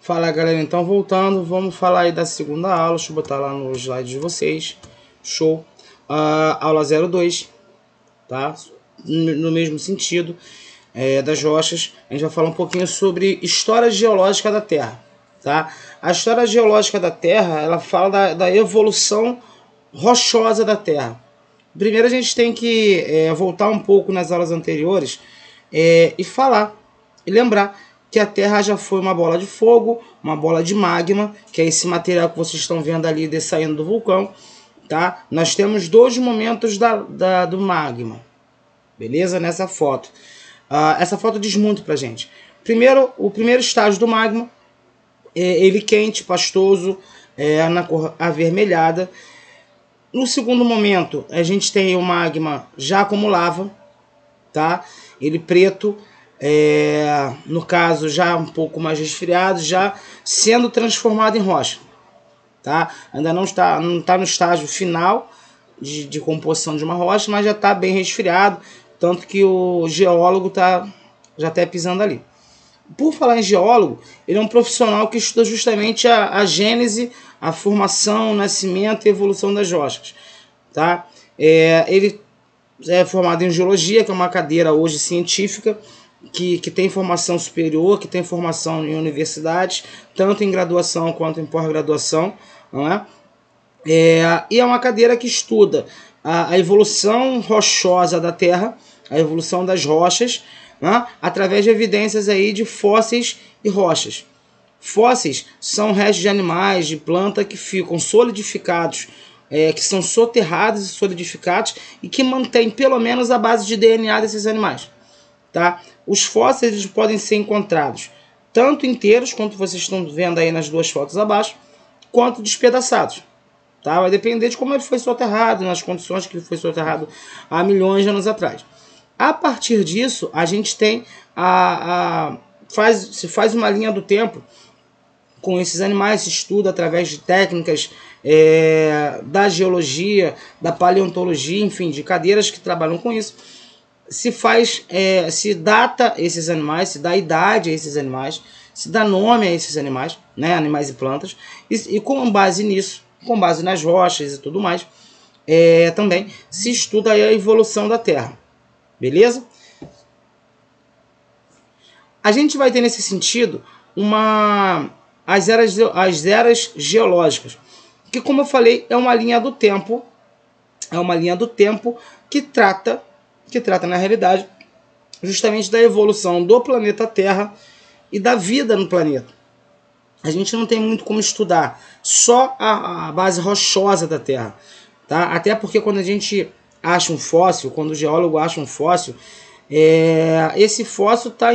Fala galera, então voltando, vamos falar aí da segunda aula. Deixa eu botar lá no slide de vocês. Show. Aula 02, tá? No mesmo sentido das rochas, a gente vai falar um pouquinho sobre história geológica da Terra, tá? A história geológica da Terra, ela fala da evolução rochosa da Terra. Primeiro a gente tem que voltar um pouco nas aulas anteriores e falar e lembrar que a Terra já foi uma bola de fogo, uma bola de magma, que é esse material que vocês estão vendo ali saindo do vulcão, tá? Nós temos dois momentos do magma, beleza? Nessa foto. Essa foto diz muito pra gente. Primeiro, o primeiro estágio do magma, ele quente, pastoso, na cor avermelhada. No segundo momento, a gente tem o magma já como lava, tá? Ele preto, no caso já um pouco mais resfriado, já sendo transformado em rocha, tá? Ainda não está no estágio final de composição de uma rocha, mas já está bem resfriado, tanto que o geólogo já está pisando ali. Por falar em geólogo, ele é um profissional que estuda justamente a gênese, a formação, o nascimento e a evolução das rochas, tá? Ele é formado em geologia, que é uma cadeira hoje científica, que tem formação superior, que tem formação em universidades, tanto em graduação quanto em pós-graduação, não é? E é uma cadeira que estuda a evolução rochosa da Terra, a evolução das rochas, né? Através de evidências aí de fósseis e rochas. Fósseis são restos de animais, de planta que ficam solidificados, que são soterrados e solidificados e que mantêm pelo menos a base de DNA desses animais, tá? Os fósseis eles podem ser encontrados tanto inteiros, quanto vocês estão vendo aí nas duas fotos abaixo, quanto despedaçados, tá? Vai depender de como ele foi soterrado, nas condições que ele foi soterrado há milhões de anos atrás. A partir disso, a gente tem se faz uma linha do tempo com esses animais, se estuda através de técnicas da geologia, da paleontologia, enfim, de cadeiras que trabalham com isso. Se data esses animais, se dá idade a esses animais, se dá nome a esses animais, né, animais e plantas, e com base nisso, com base nas rochas e tudo mais, também se estuda a evolução da Terra, beleza? A gente vai ter nesse sentido as eras geológicas, que, como eu falei, é uma linha do tempo, que trata na realidade justamente da evolução do planeta Terra e da vida no planeta. A gente não tem muito como estudar só a base rochosa da Terra, tá? Até porque quando a gente acha um fóssil, quando o geólogo acha um fóssil, esse fóssil está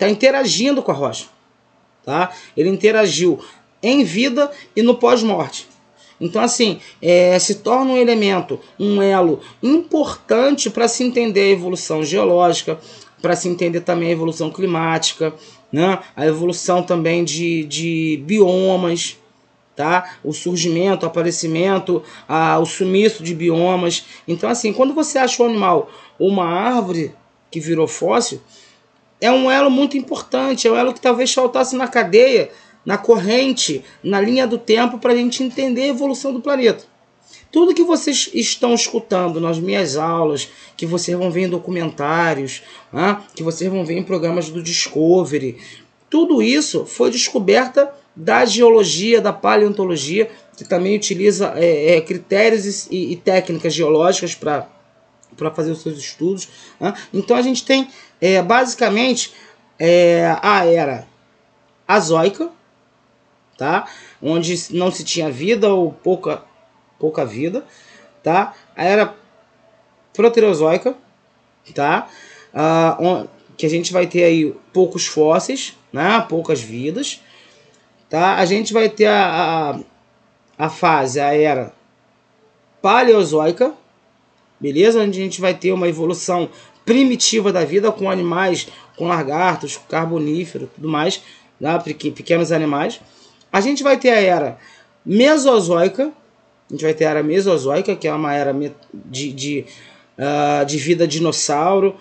interagindo com a rocha, tá? Ele interagiu em vida e no pós-morte. Então, assim, se torna um elemento, um elo importante para se entender a evolução geológica, para se entender também a evolução climática, né? A evolução também de biomas, tá? O surgimento, o aparecimento, o sumiço de biomas. Então, assim, quando você acha um animal ou uma árvore que virou fóssil, é um elo muito importante, é um elo que talvez faltasse na cadeia, na corrente, na linha do tempo, para a gente entender a evolução do planeta. Tudo que vocês estão escutando nas minhas aulas, que vocês vão ver em documentários, né, que vocês vão ver em programas do Discovery, tudo isso foi descoberta da geologia, da paleontologia, que também utiliza critérios e técnicas geológicas para fazer os seus estudos, né? Então a gente tem basicamente a era azoica, tá? Onde não se tinha vida ou pouca vida, tá? A era proterozoica, tá? Que a gente vai ter aí poucos fósseis, né? Poucas vidas, tá? A gente vai ter a era paleozoica, beleza? Onde a gente vai ter uma evolução primitiva da vida com animais, com lagartos, carboníferos, tudo mais, né? Pequenos animais. A gente vai ter a era mesozoica, que é uma era de vida dinossauro,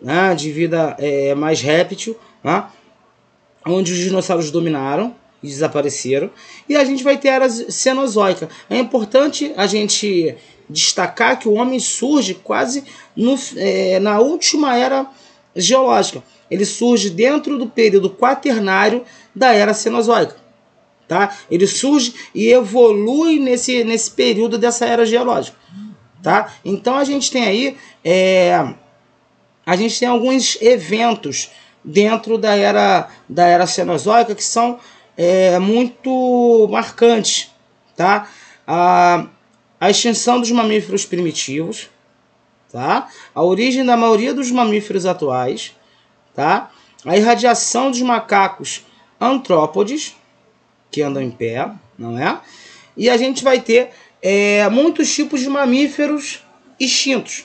né? De vida mais réptil, né? onde os dinossauros dominaram e desapareceram, e a gente vai ter a era cenozoica. É importante a gente destacar que o homem surge quase na última era geológica. Ele surge dentro do período quaternário da era cenozoica. Tá? Ele surge e evolui nesse período dessa era geológica. Tá? Então a gente tem aí alguns eventos dentro da era cenozoica que são muito marcantes. Tá? A extinção dos mamíferos primitivos, tá? A origem da maioria dos mamíferos atuais, tá? A irradiação dos macacos antrópodes, que andam em pé, não é? E a gente vai ter muitos tipos de mamíferos extintos.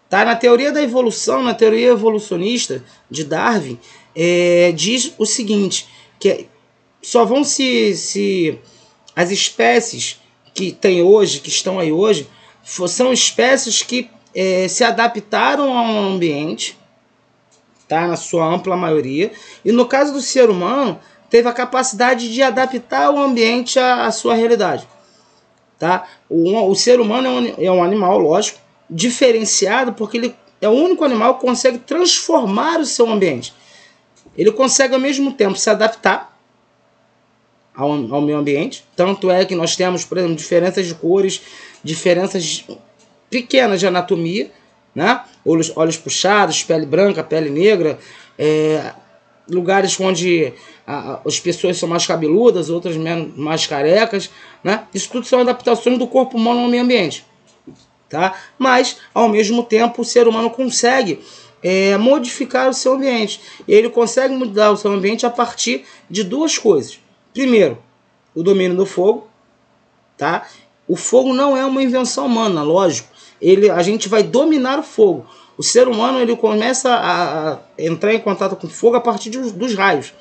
Tá? Na teoria da evolução, na teoria evolucionista de Darwin, diz o seguinte, que só vão se as espécies que tem hoje, que estão aí hoje, são espécies que se adaptaram ao ambiente, tá? Na sua ampla maioria, e no caso do ser humano, teve a capacidade de adaptar o ambiente à sua realidade. Tá? O ser humano é um animal, lógico, diferenciado, porque ele é o único animal que consegue transformar o seu ambiente. Ele consegue ao mesmo tempo se adaptar ao meio ambiente, tanto é que nós temos, por exemplo, diferenças de cores, diferenças pequenas de anatomia, né? Olhos puxados, pele branca, pele negra, lugares onde as pessoas são mais cabeludas, outras mais carecas, né? Isso tudo são adaptações do corpo humano ao meio ambiente. Tá? Mas, ao mesmo tempo, o ser humano consegue modificar o seu ambiente. E ele consegue mudar o seu ambiente a partir de duas coisas. Primeiro, o domínio do fogo. Tá? O fogo não é uma invenção humana, lógico. A gente vai dominar o fogo. O ser humano ele começa a entrar em contato com o fogo a partir dos raios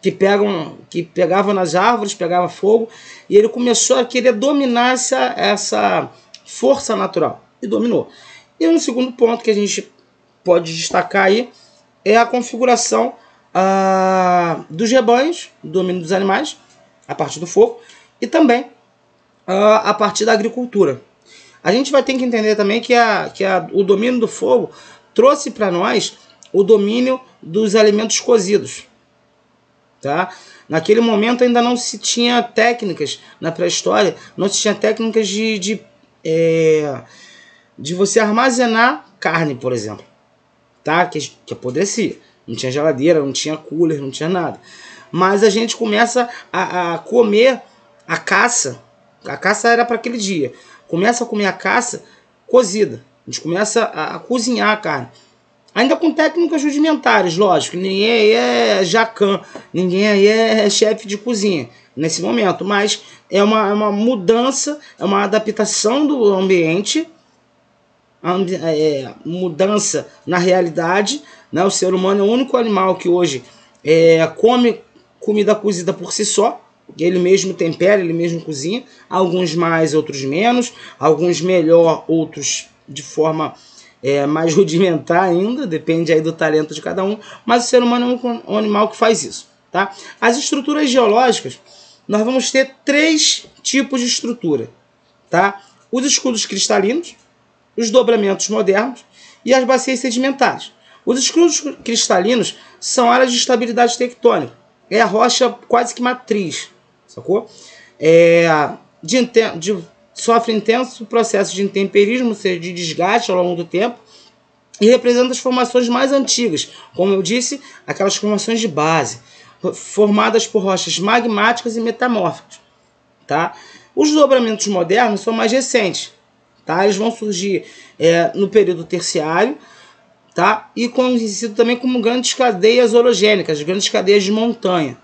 que pegavam nas árvores, pegava fogo, e ele começou a querer dominar essa força natural, e dominou. E um segundo ponto que a gente pode destacar aí é a configuração dos rebanhos, do domínio dos animais, a partir do fogo, e também a partir da agricultura. A gente vai ter que entender também que o domínio do fogo trouxe para nós o domínio dos alimentos cozidos. Tá? Naquele momento ainda não se tinha técnicas, na pré-história, não se tinha técnicas de você armazenar carne, por exemplo, tá? que apodrecia. Não tinha geladeira, não tinha cooler, não tinha nada. Mas a gente começa a comer a caça. A caça era para aquele dia. Começa a comer a caça cozida. A gente começa a cozinhar a carne. Ainda com técnicas rudimentares, lógico. Ninguém aí é jacan, ninguém aí é chefe de cozinha nesse momento. Mas é uma mudança, é uma adaptação do ambiente, mudança na realidade. Né? O ser humano é o único animal que hoje come comida cozida por si só. Ele mesmo tempera, ele mesmo cozinha. Alguns mais, outros menos. Alguns melhor, outros de forma mais rudimentar ainda. Depende aí do talento de cada um. Mas o ser humano é um animal que faz isso. Tá? As estruturas geológicas, nós vamos ter 3 tipos de estrutura. Tá? Os escudos cristalinos, os dobramentos modernos e as bacias sedimentares. Os escudos cristalinos são áreas de estabilidade tectônica. É a rocha quase que matriz. Sacou? Sofre intenso processo de intemperismo, ou seja, de desgaste ao longo do tempo, e representa as formações mais antigas, como eu disse, aquelas formações de base, formadas por rochas magmáticas e metamórficas. Tá? Os dobramentos modernos são mais recentes. Tá? Eles vão surgir no período terciário, tá? E conhecido também como grandes cadeias orogênicas, grandes cadeias de montanha.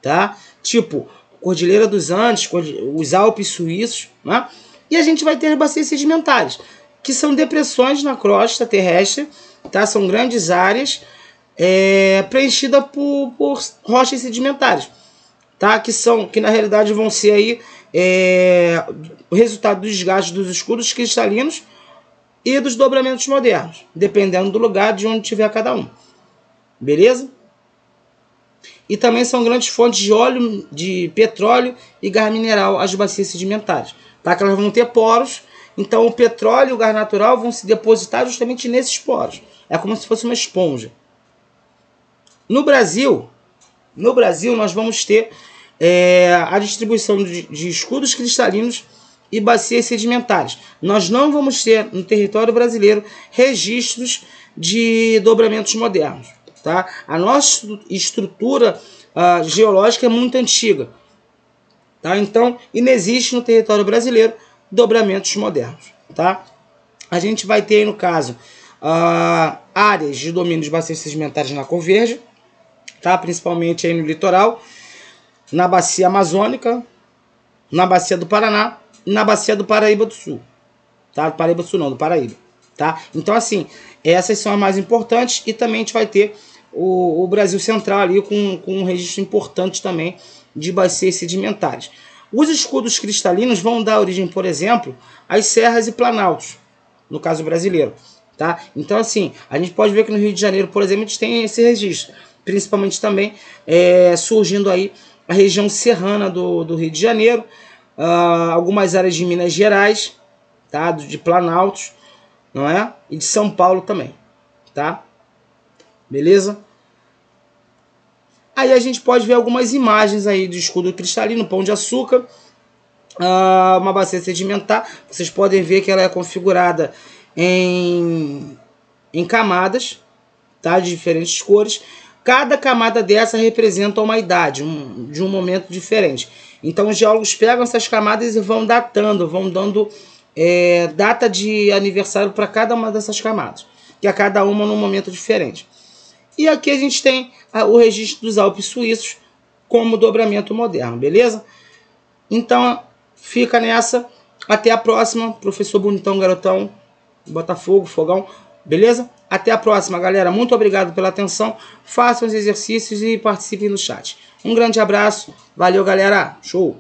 Tá? Tipo, Cordilheira dos Andes, os Alpes suíços, né? E a gente vai ter as bacias sedimentares, que são depressões na crosta terrestre, tá? São grandes áreas preenchidas por rochas sedimentares, tá? Que na realidade vão ser aí, o resultado do desgaste dos escudos cristalinos e dos dobramentos modernos, dependendo do lugar de onde tiver cada um. Beleza? E também são grandes fontes de óleo, de petróleo e gás mineral, as bacias sedimentares. Tá? Que elas vão ter poros, então o petróleo e o gás natural vão se depositar justamente nesses poros. É como se fosse uma esponja. No Brasil nós vamos ter a distribuição de escudos cristalinos e bacias sedimentares. Nós não vamos ter no território brasileiro registros de dobramentos modernos. Tá? A nossa estrutura geológica é muito antiga. Tá? Então, inexiste no território brasileiro dobramentos modernos. Tá? A gente vai ter, no caso, áreas de domínio de bacias sedimentares na cor verde, tá? Principalmente aí no litoral, na bacia amazônica, na bacia do Paraná e na bacia do Paraíba do Sul. Tá? Do Paraíba do Sul não, do Paraíba. Tá? Então, assim, essas são as mais importantes e também a gente vai ter o Brasil Central ali com um registro importante também de bacias sedimentares. Os escudos cristalinos vão dar origem, por exemplo, às serras e planaltos, no caso brasileiro. Tá? Então, assim, a gente pode ver que no Rio de Janeiro, por exemplo, a gente tem esse registro. Principalmente também surgindo aí a região serrana do Rio de Janeiro, algumas áreas de Minas Gerais, tá? De Planaltos, não é? E de São Paulo também, tá? Beleza? Aí a gente pode ver algumas imagens aí de escudo cristalino, Pão de Açúcar, uma bacia sedimentar. Vocês podem ver que ela é configurada em camadas, tá? De diferentes cores. Cada camada dessa representa uma idade, de um momento diferente. Então os geólogos pegam essas camadas e vão datando, vão dando data de aniversário para cada uma dessas camadas, que a cada uma num momento diferente. E aqui a gente tem o registro dos Alpes suíços como dobramento moderno, beleza? Então fica nessa, até a próxima, professor Bonitão Garotão, Botafogo, Fogão, beleza? Até a próxima, galera. Muito obrigado pela atenção. Façam os exercícios e participem no chat. Um grande abraço. Valeu, galera. Show!